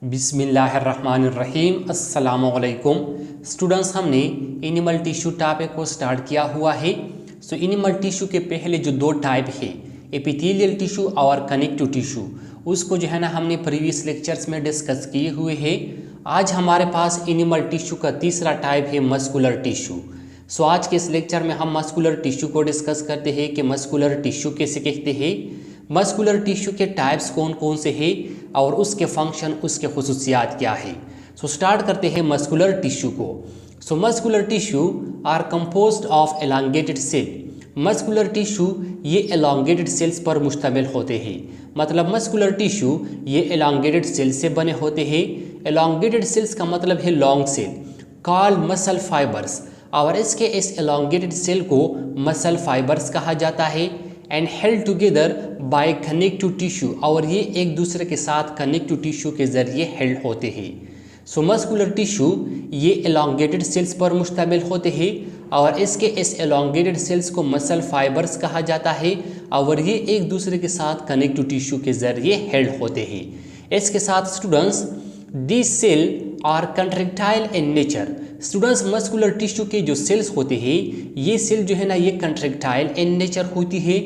बिस्मिल्लाहिर्रहमानिर्रहीम। अस्सलामुअलैकुम स्टूडेंट्स, हमने एनिमल टिश्यू टॉपिक को स्टार्ट किया हुआ है। एनिमल टिश्यू के पहले जो दो टाइप है, एपिथेलियल टिश्यू और कनेक्टिव टिश्यू, उसको जो है ना हमने प्रीवियस लेक्चर्स में डिस्कस किए हुए हैं। आज हमारे पास एनिमल टिश्यू का तीसरा टाइप है मस्कुलर टिश्यू। आज के इस लेक्चर में हम मस्कुलर टिश्यू को डिस्कस करते हैं कि मस्कुलर टिश्यू कैसे कहते हैं, मस्कुलर टिश्यू के टाइप्स कौन कौन से हैं और उसके फंक्शन, उसके खुसूसियात क्या है। स्टार्ट करते हैं मस्कुलर टिश्यू को। Muscular tissue are composed of elongated cell. Muscular tissue ये एलोंगेटेड सेल्स पर मुश्तमिल होते हैं, मतलब मस्कुलर टिश्यू ये एलोंगेटेड सेल से बने होते हैं। एलोंगेटेड सेल्स का मतलब है long cell, called muscle fibres, और इसके इस एलोंगेटेड सेल को मसल फाइबर्स कहा जाता है। And held together by connective tissue, और ये एक दूसरे के साथ कनेक्टिव टिश्यू के जरिए हेल्ड होते हैं। मस्कुलर टिश्यू ये एलोंगेटेड सेल्स पर मुश्तमिल होते हैं और इसके इस एलोंगेटेड सेल्स को मसल फाइबर्स कहा जाता है और ये एक दूसरे के साथ कनेक्टिव टिश्यू के जरिए हेल्ड होते हैं। इसके साथ students, this cell are contractile in nature. Students, muscular tissue के जो सेल्स होते हैं, ये सेल जो है ना ये कंट्रैक्टाइल इन नेचर होती है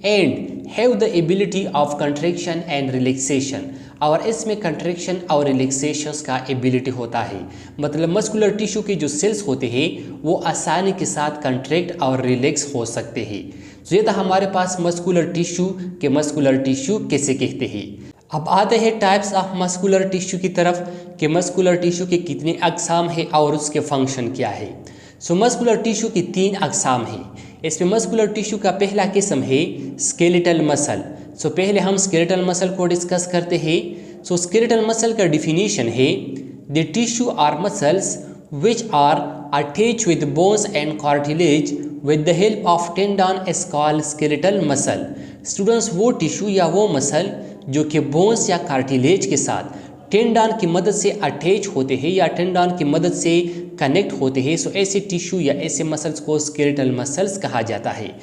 and have the ability of contraction and relaxation, और इसमें कंट्रैक्शन और रिलैक्सेशन का एबिलिटी होता है। मतलब मस्कुलर टिश्यू के जो सेल्स होते हैं वो आसानी के साथ कंट्रैक्ट और रिलैक्स हो सकते हैं। ये था हमारे पास मस्कुलर टिश्यू के मस्कुलर टिश्यू कैसे कहते हैं। अब आते हैं टाइप्स ऑफ मस्कुलर टिश्यू की तरफ कि मस्कुलर टिश्यू के कितने अक़साम है और उसके फंक्शन क्या है। मस्कुलर टिश्यू की 3 अक़साम हैं। इसमें मस्कुलर टिश्यू का पहला किस्म है स्केलेटल मसल। पहले हम स्केलेटल मसल को डिस्कस करते हैं। स्केलेटल मसल का डिफिनीशन है the tissue are muscles which are attached with bones and cartilage with the help of tendon is called skeletal muscle. Students, वो टिश्यू या वो मसल जो कि बोन्स या कार्टिलेज के साथ टेंडन की मदद से अटैच होते हैं या टेंडन की मदद से कनेक्ट होते हैं, ऐसे टिश्यू या ऐसे मसल्स को स्केलेटल मसल्स कहा जाता है।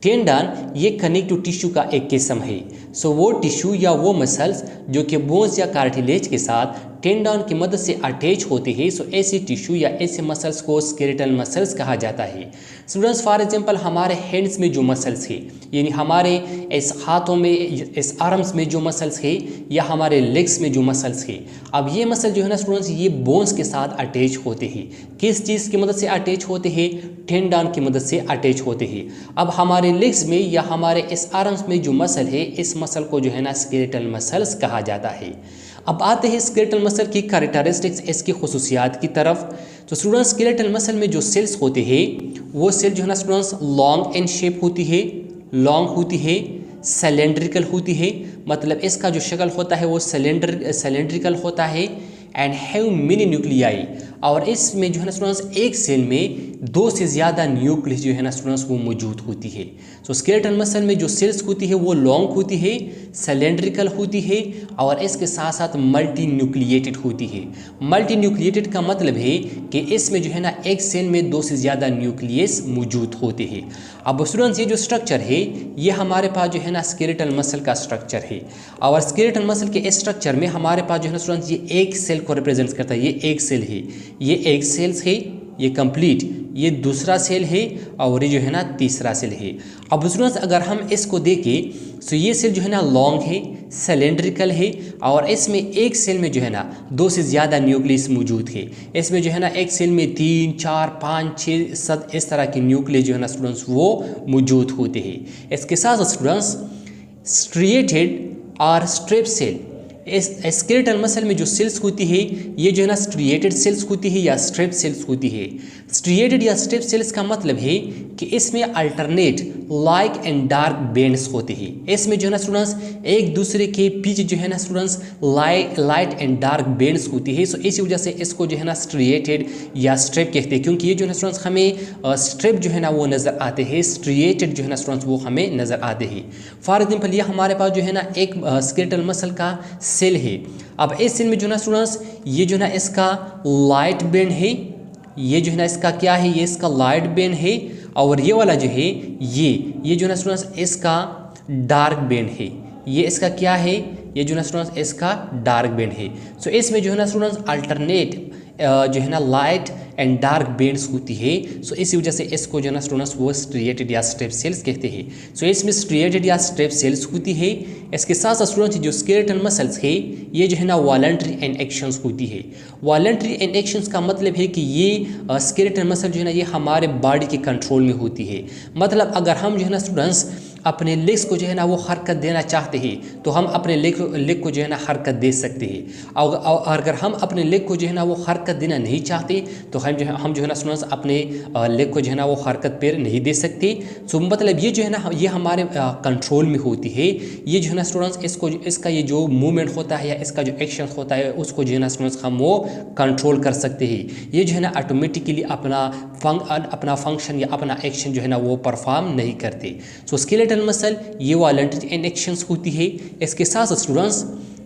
टेंडन ये कनेक्टिव टिश्यू का एक किस्म है। वो टिश्यू या वो मसल्स जो कि बोन्स या कार्टिलेज के साथ टेंडन की मदद से अटैच होते हैं, ऐसे टिश्यू या ऐसे मसल्स को स्केलेटल मसल्स कहा जाता है। स्टूडेंट्स, फॉर एग्जांपल हमारे हैंड्स में जो मसल्स है, यानी हमारे इस हाथों में, इस आर्म्स में जो मसल्स है या हमारे लेग्स में जो मसल्स है, अब ये मसल जो है ना स्टूडेंट्स, ये बोन्स के साथ अटैच होते हैं। किस चीज़ की मदद से अटैच होते हैं? टेंडन की मदद से अटैच होते हैं। अब हमारे लेग्स में या हमारे इस आर्म्स में जो मसल है, इस मसल को जो है ना स्केलेटल मसल्स कहा जाता है। अब आते हैं स्केलेटल मसल की कैरेक्टरिस्टिक्स, इसकी खुसूसियात की तरफ। स्टूडेंट्स, स्केलेटल मसल में जो सेल्स होते हैं वो सेल जो है ना स्टूडेंट्स लॉन्ग इन शेप होती है, लॉन्ग होती है, सिलेंड्रिकल होती है, मतलब इसका जो शक्ल होता है वो सिलेंड्रिकल होता है एंड हैव मेनी न्यूक्लियाई, और इसमें जो है ना स्टूडेंट्स एक सेल में 2 से ज़्यादा न्यूक्लियस जो है ना स्टूडेंट्स वो मौजूद होती है। स्केलेटल मसल में जो सेल्स होती है वो लॉन्ग होती है, सिलेंड्रिकल होती है और इसके साथ साथ मल्टी न्यूक्लिएटेड होती है। मल्टी न्यूक्लिएटेड का मतलब है कि इसमें जो है ना एक सेल में 2 से ज़्यादा न्यूक्लियस मौजूद होते हैं। अब स्टूडेंट्स, ये जो स्ट्रक्चर है ये हमारे पास जो है ना स्केलेटल मसल का स्ट्रक्चर है, और स्केलेटल मसल के इस स्ट्रक्चर में हमारे पास जो है ना स्टूडेंट्स ये एक सेल को रिप्रेजेंट करता है। ये एक सेल है, ये एक सेल्स है, ये कंप्लीट, ये दूसरा सेल है और ये जो है ना तीसरा सेल है। अब स्टूडेंट्स, अगर हम इसको देखें तो ये सेल जो है ना लॉन्ग है, सिलेंड्रिकल है, और इसमें एक सेल में जो है ना 2 से ज़्यादा न्यूक्लियस मौजूद है। इसमें जो है ना एक सेल में 3, 4, 5, 6, 7 इस तरह के न्यूक्लियस जो है ना स्टूडेंट्स वो मौजूद होते हैं। इसके साथ स्टूडेंट्स स्ट्रिएटेड और स्ट्रिप सेल, इस स्केलेटल मसल में जो सेल्स होती है ये जो है ना स्ट्रिएटेड सेल्स होती है या स्ट्रिप सेल्स होती है। स्ट्रिएटेड या स्ट्रिप सेल्स का मतलब है कि इसमें alternate light and dark bands होते हैं। इसमें जो है ना स्टूडेंट्स एक दूसरे के पीछे जो है ना students light and dark bands होती है। इसी वजह से इसको जो है ना स्ट्रिएटेड या स्ट्रिप कहते हैं, क्योंकि ये जो है ना स्टूडेंट्स हमें स्ट्रिप जो है ना वो नज़र आते हैं, स्ट्रिएटेड जो है ना स्टूडेंट्स वो हमें नज़र आते हैं। फॉर एग्जाम्पल ये हमारे पास जो है ना एक स्केलेटल मसल का सेल है। अब इस सेल में जो है ना स्टूडेंट्स ये जो है ना इसका लाइट बैंड है, ये जो है ना इसका क्या है, ये इसका लाइट बैंड है, और ये वाला जो है ये जो है ना स्टूडेंट्स इसका डार्क बैंड है। ये इसका क्या है, ये जो है ना स्टूडेंट्स इसका डार्क बैंड है। सो इसमें जो है ना स्टूडेंट्स अल्टरनेट जो है ना लाइट एंड डार्क बैंड्स होती है। सो इसी वजह से इसको जो है ना स्टूडेंट्स वो स्ट्रिएटेड या स्ट्रेप सेल्स कहते हैं। सो इसमें स्ट्रिएटेड या स्ट्रेप सेल्स होती है। इसके साथ साथ स्टूडेंट्स जो स्केलेटल मसल्स है ये जो है ना वॉलंटरी एंड एक्शंस होती है। वॉलंटरी एंड एक्शंस का मतलब है कि ये स्केलेटल मसल जो है ना ये हमारे बॉडी के कंट्रोल में होती है। मतलब अगर हम जो है ना स्टूडेंट्स अपने लेग्स को जो है ना वो हरकत देना चाहते हैं तो हम अपने लेग को जो है ना हरकत दे सकते हैं। और अगर हम अपने लेग को जो है ना वो हरकत देना नहीं चाहते तो हम जो है ना स्टूडेंट्स अपने लेग को जो है ना वो हरकत पैर नहीं दे सकते। सो मतलब ये जो है ना ये हमारे कंट्रोल में होती है। ये जो है ना स्टूडेंट्स इसका ये जो मूवमेंट होता है या इसका जो एक्शन होता है उसको जो है ना स्टूडेंट्स हम वो कंट्रोल कर सकते हैं। ये जो है ना ऑटोमेटिकली अपना फंक्शन या अपना एक्शन जो है ना वो परफॉर्म नहीं करते। सो स्केलेटल मसल ये वॉलंटरी एंड एक्शंस होती है। इसके साथ students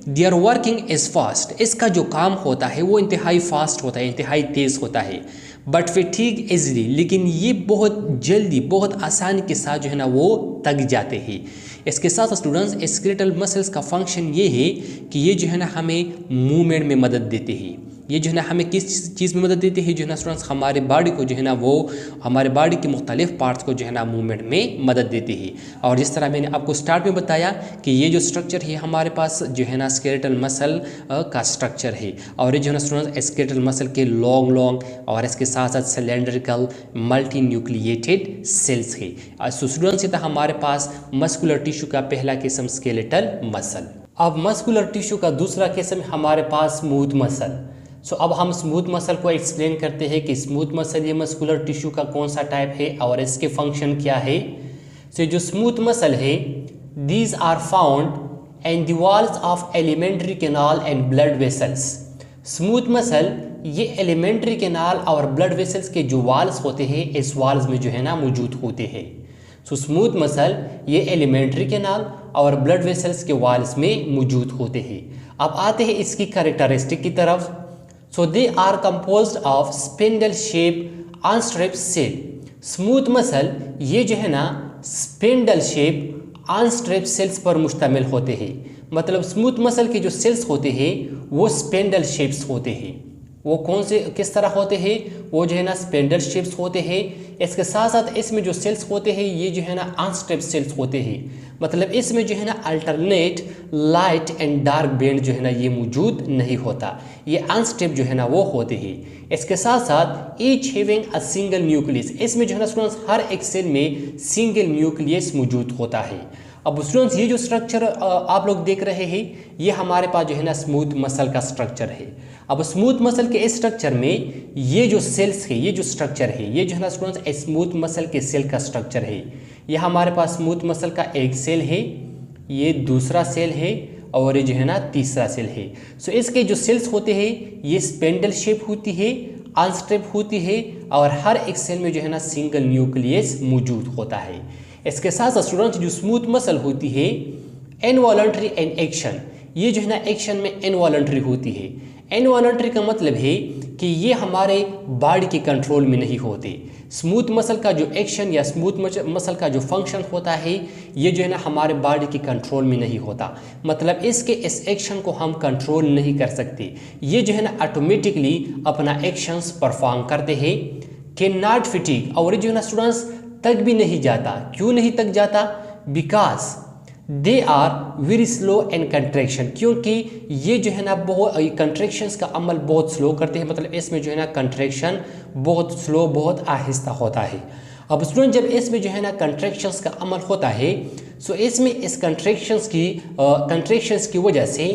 their working is fast, इसका जो काम होता है वो इंतहाई फास्ट होता है, इंतहाई तेज़ होता है। बट फैटीग इजली, लेकिन ये बहुत जल्दी बहुत आसानी के साथ जो है ना वो थक जाते हैं। इसके साथ स्टूडेंट्स स्केलेटल मसल्स का फंक्शन ये है कि ये जो है ना हमें मूवमेंट में मदद देते हैं। ये जो है ना हमें किस चीज़ में मदद देते हैं, जो है ना स्टूडेंट्स हमारे बॉडी को जो है ना वो हमारे बॉडी के मुख्तलिफ पार्ट्स को जो है ना मूवमेंट में मदद देते हैं। और जिस तरह मैंने आपको स्टार्ट में बताया कि ये जो स्ट्रक्चर है हमारे पास जो है ना स्केलेटल मसल का स्ट्रक्चर है। और ये जो है ना स्टूडेंट्स स्केलेटल मसल के लॉन्ग और इसके साथ साथ सिलेंड्रिकल मल्टी न्यूक्लिएटेड सेल्स है। सो स्टूडेंट्स ये था हमारे पास मस्कुलर टिश्यू का पहला किस्म स्केलेटल मसल। अब मस्कुलर टिश्यू का दूसरा किस्म हमारे पास स्मूथ मसल। सो अब हम स्मूथ मसल को एक्सप्लेन करते हैं कि स्मूथ मसल ये मस्कुलर टिश्यू का कौन सा टाइप है और इसके फंक्शन क्या है। सो जो स्मूथ मसल है these are found in the walls of alimentary canal and blood vessels. Smooth muscle ये एलिमेंट्री कैनाल और ब्लड वेसल्स के जो वॉल्स होते हैं इस वॉल्स में जो है ना मौजूद होते हैं। सो स्मूथ मसल ये एलिमेंट्री कैनाल और ब्लड वेसल्स के वॉल्स में मौजूद होते हैं। अब आते हैं इसकी कैरेक्टरिस्टिक की तरफ। So they are composed of spindle shaped unstressed cell। Smooth muscle ये जो है ना स्पिंडल शेप अनस्ट्रेप्ड सेल्स पर मुश्तमिल होते हैं। मतलब स्मूथ मसल के जो सेल्स होते हैं वो स्पिंडल शेप्स होते हैं। वो कौन से किस तरह होते हैं, वो जो है ना स्पिंडल शेप्स होते हैं। इसके साथ साथ इसमें जो सेल्स होते हैं ये जो है ना अनस्ट्रेप्ड सेल्स होते हैं। मतलब इसमें जो है ना alternate light and dark band जो है ना ये मौजूद नहीं होता, ये अनस्टेप जो है ना वो होते हैं। इसके साथ साथ each having a single nucleus, इसमें जो है ना स्टूडेंट्स हर एक सेल में सिंगल न्यूक्लियस मौजूद होता है। अब स्टूडेंट्स ये जो स्ट्रक्चर आप लोग देख रहे हैं ये हमारे पास जो है ना स्मूथ मसल का स्ट्रक्चर है। अब स्मूथ मसल के इस स्ट्रक्चर में ये जो सेल्स है, ये जो स्ट्रक्चर है, ये जो है ना स्टूडेंट्स स्मूथ मसल के सेल का स्ट्रक्चर है। ये हमारे पास स्मूथ मसल का एक सेल है, ये दूसरा सेल है और ये जो है ना तीसरा सेल है। सो इसके जो सेल्स होते हैं ये स्पेंडल शेप होती है, अनस्ट्रेप होती है और हर एक सेल में जो है ना सिंगल न्यूक्लियस मौजूद होता है। इसके साथ स्टूडेंट्स जो स्मूथ मसल होती है इनवॉलंटरी एंड एक्शन, ये जो है ना एक्शन में इनवॉलंटरी होती है। इनवॉलंटरी का मतलब है कि ये हमारे बॉडी के कंट्रोल में नहीं होते। स्मूथ मसल का जो एक्शन या स्मूथ मसल का जो फंक्शन होता है ये जो है ना हमारे बॉडी के कंट्रोल में नहीं होता। मतलब इसके इस एक्शन को हम कंट्रोल नहीं कर सकते। ये जो है ना ऑटोमेटिकली अपना एक्शंस परफॉर्म करते हैं। कैन नॉट फैटीग, और ये जो है ना स्टूडेंट्स तक भी नहीं जाता। क्यों नहीं तक जाता? Because they are very slow and contraction, क्योंकि ये जो है ना बहुत कंट्रैक्शंस का अमल बहुत स्लो करते हैं। मतलब इसमें जो है ना कंट्रैक्शन बहुत स्लो बहुत आहिस्ता होता है। अब स्टूडेंट जब इसमें जो है ना कंट्रैक्शंस का अमल होता है सो इसमें इस कंट्रैक्शंस की वजह से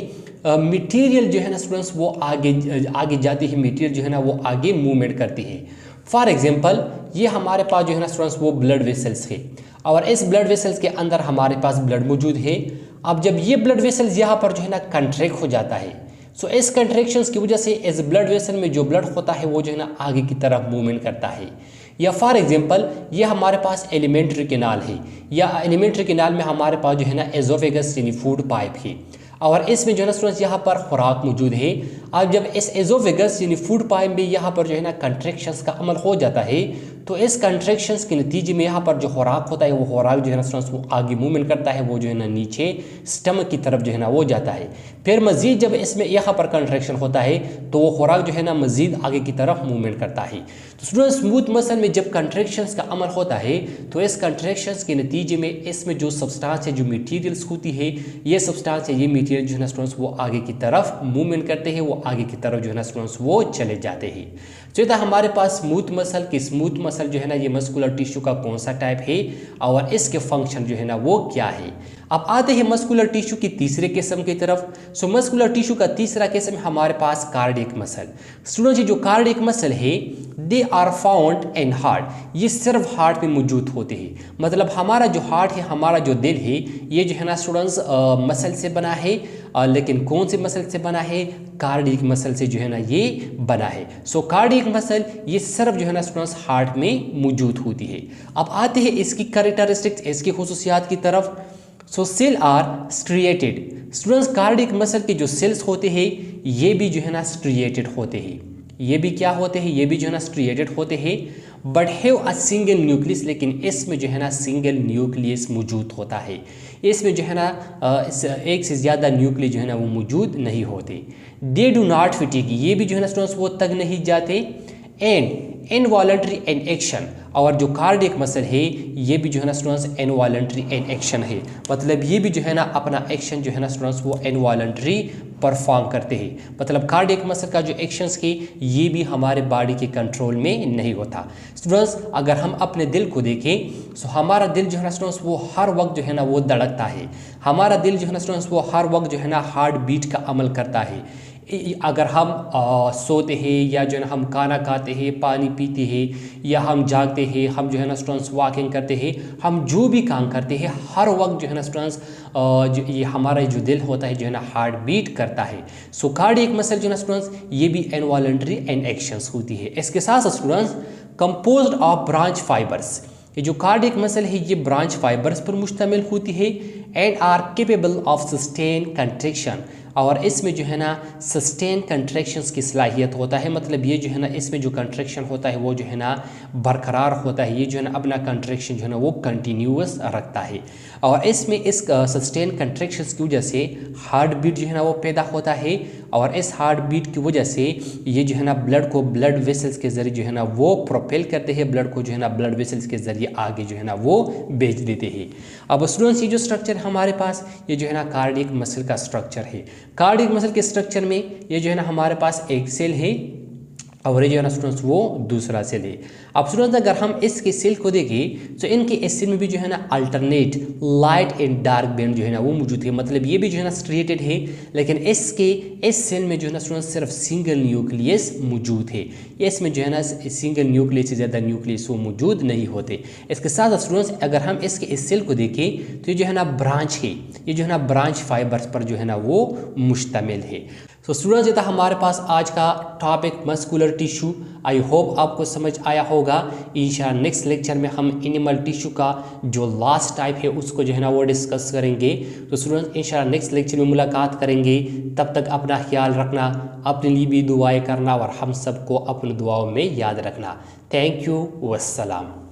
मटेरियल जो है ना स्टूडेंट्स वो आगे जाती है, मटेरियल जो है ना वो आगे मूवमेंट करती है। फॉर एग्जाम्पल ये हमारे पास जो है ना स्टूडेंट्स वो ब्लड वेसल्स है और इस ब्लड वेसल्स के अंदर हमारे पास ब्लड मौजूद है। अब जब ये ब्लड वेसल्स यहाँ पर जो है ना कंट्रैक्ट हो जाता है सो इस कंट्रैक्शंस की वजह से इस ब्लड वेसल में जो ब्लड होता है वो जो है ना आगे की तरफ मूवमेंट करता है। या फॉर एग्जांपल ये हमारे पास एलिमेंट्री कैनाल है, या एलिमेंट्री कैनाल में हमारे पास जो है ना एजोफेगस यानी फूड पाइप है और इसमें जो है ना स्टूडेंट्स यहाँ पर खुराक मौजूद है अब जब इस एजोफेगस यानी फूड पाइप में यहाँ पर जो है ना कंट्रैक्शंस का अमल हो जाता है, तो इस कंट्रैक्शंस के नतीजे में यहाँ पर जो खुराक होता है वो खुराक जो है ना स्टूडेंट्स वो आगे मूवमेंट करता है, वो जो है ना नीचे स्टमक की तरफ जो है ना वो जाता है। फिर मज़ीद जब इसमें यहाँ पर कंट्रैक्शन होता है तो वो खुराक जो है ना मज़ीद आगे की तरफ मूवमेंट करता है। तो स्टूडेंट स्मूथ मसल में जब कंट्रैक्शंस का अमल होता है तो इस कंट्रैक्शंस के नतीजे में इसमें जो सब्सटेंस है, जो मटेरियल्स होती है, ये सब्सटेंस है, ये मटेरियल जो है ना स्टूडेंट्स वो आगे की तरफ मूवमेंट करते हैं, वो आगे की तरफ जो है ना स्टूडेंट्स वो चले जाते हैं। तो ये था हमारे पास स्मूथ मसल की स्मूथ मसल जो है ना ये मस्कुलर टिश्यू का कौन सा टाइप है और इसके फंक्शन जो है ना वो क्या है। अब आते हैं मस्कुलर टिश्यू की तीसरे किस्म की तरफ। सो मस्कुलर टिश्यू का तीसरा किस्म हमारे पास कार्डियक मसल। स्टूडेंट जो कार्डियक मसल है they are found in heart, ये सिर्फ हार्ट में मौजूद होते हैं। मतलब हमारा जो हार्ट है, हमारा जो दिल है, ये जो है ना स्टूडेंट्स मसल से बना है, लेकिन कौन से मसल से बना है? कार्डियक मसल से जो है ना ये बना है। सो कार्डियक मसल ये सिर्फ जो है ना स्टूडेंट्स हार्ट में मौजूद होती है। अब आते हैं इसकी कैरेक्टरिस्टिक्स, इसकी खुसूसियात की तरफ। So cell are striated. Students cardiac muscle के जो सेल्स होते हैं ये भी जो है ना स्ट्रिएटेड होते हैं, ये भी क्या होते हैं? ये भी जो है ना स्ट्रिएटेड होते हैं, but have a single nucleus, लेकिन इसमें जो है ना सिंगल न्यूक्लियस मौजूद होता है। इसमें जो है ना एक से ज़्यादा न्यूक्लियस जो है ना वो मौजूद नहीं होते। दे डू नॉट फिटिक, ये भी जो है ना स्टूडेंट्स वो तक नहीं जाते। एंड इनवॉलंटरी एन एक्शन, और जो कार्डियक मसल है ये भी जो है ना स्टूडेंट्स इनवॉलंटरी एन एक्शन है, मतलब ये भी जो है ना अपना एक्शन जो है ना स्टूडेंट्स वो इनवॉलंटरी परफॉर्म करते हैं। मतलब कार्डियक मसल का जो एक्शंस के ये भी हमारे बॉडी के कंट्रोल में नहीं होता। स्टूडेंट्स अगर हम अपने दिल को देखें तो हमारा दिल जो है ना स्टूडेंट्स वो हर वक्त जो है ना वो धड़कता है, हमारा दिल जो है ना स्टूडेंट्स वो हर वक्त जो है ना हार्ट बीट का अमल करता है। अगर हम सोते हैं या जो है ना हम खाना खाते हैं, पानी पीते हैं, या हम जागते हैं, हम जो है ना स्टूडेंट्स वॉकिंग करते हैं, हम जो भी काम करते हैं हर वक्त जो है ना स्टूडेंट्स जो ये हमारा जो दिल होता है जो है ना हार्ट बीट करता है। सो कार्डियक मसल जो है ना स्टूडेंट्स ये भी इनवॉलंटरी एंड एक्शंस होती है। इसके साथ साथ students composed of branch fibres, ये जो कार्डियक मसल है ये ब्रांच फाइबर्स पर मुश्तमिल होती है। And are capable of sustain contraction, और इसमें जो है ना सस्टेन कंट्रैक्शंस की सलाहियत होता है। मतलब ये जो है ना इसमें जो कंट्रैक्शन होता है वो जो है ना बरकरार होता है, ये जो है ना अपना कंट्रैक्शन जो है ना वो कंटिन्यूअस रखता है। और इसमें इस सस्टेन कंट्रैक्शंस की वजह से हार्ट बीट जो है ना वो पैदा होता है, और इस हार्ट बीट की वजह से ये जो है ना ब्लड को ब्लड वेसल्स के ज़रिए जो है ना वो प्रोपेल करते हैं, ब्लड को जो है ना ब्लड वेसल्स के ज़रिए आगे जो है ना वो भेज देते हैं। अब स्टूडेंट्स ये जो स्ट्रक्चर हमारे पास ये जो है ना कार्डियक मसल का स्ट्रक्चर है। कार्डियक मसल के स्ट्रक्चर में ये जो है ना हमारे पास एक सेल है और ये जो है ना स्टूडेंट्स वो दूसरा सेल है। अब स्टूडेंट्स अगर हम इसके सेल को देखें तो इनके इस सेल में भी जो है ना alternate light and dark band जो है ना वो मौजूद है। मतलब ये भी जो है ना स्ट्रिएटेड है, लेकिन इसके इस सेल में जो है ना स्टूडेंट्स सिर्फ सिंगल न्यूक्लियस मौजूद है। इसमें जो है ना सिंगल न्यूक्लियस से ज़्यादा न्यूक्लियस वो मौजूद नहीं होते। इसके साथ स्टूडेंट्स अगर हम इसके इस सेल को देखें तो ये जो है ना ब्रांच है, ये जो है ना ब्रांच फाइबर्स पर जो है ना वो मुश्तमिल है। तो स्टूडेंट्स ये था हमारे पास आज का topic muscular tissue. I hope आपको समझ आया होगा। इंशाल्लाह नेक्स्ट लेक्चर में हम एनिमल टिश्यू का जो लास्ट टाइप है उसको जो है ना वो डिस्कस करेंगे। तो स्टूडेंट्स इंशाल्लाह नेक्स्ट लेक्चर में मुलाकात करेंगे। तब तक अपना ख्याल रखना, अपने लिए भी दुआएं करना और हम सबको अपनी दुआओं में याद रखना। Thank you, वस्सलाम।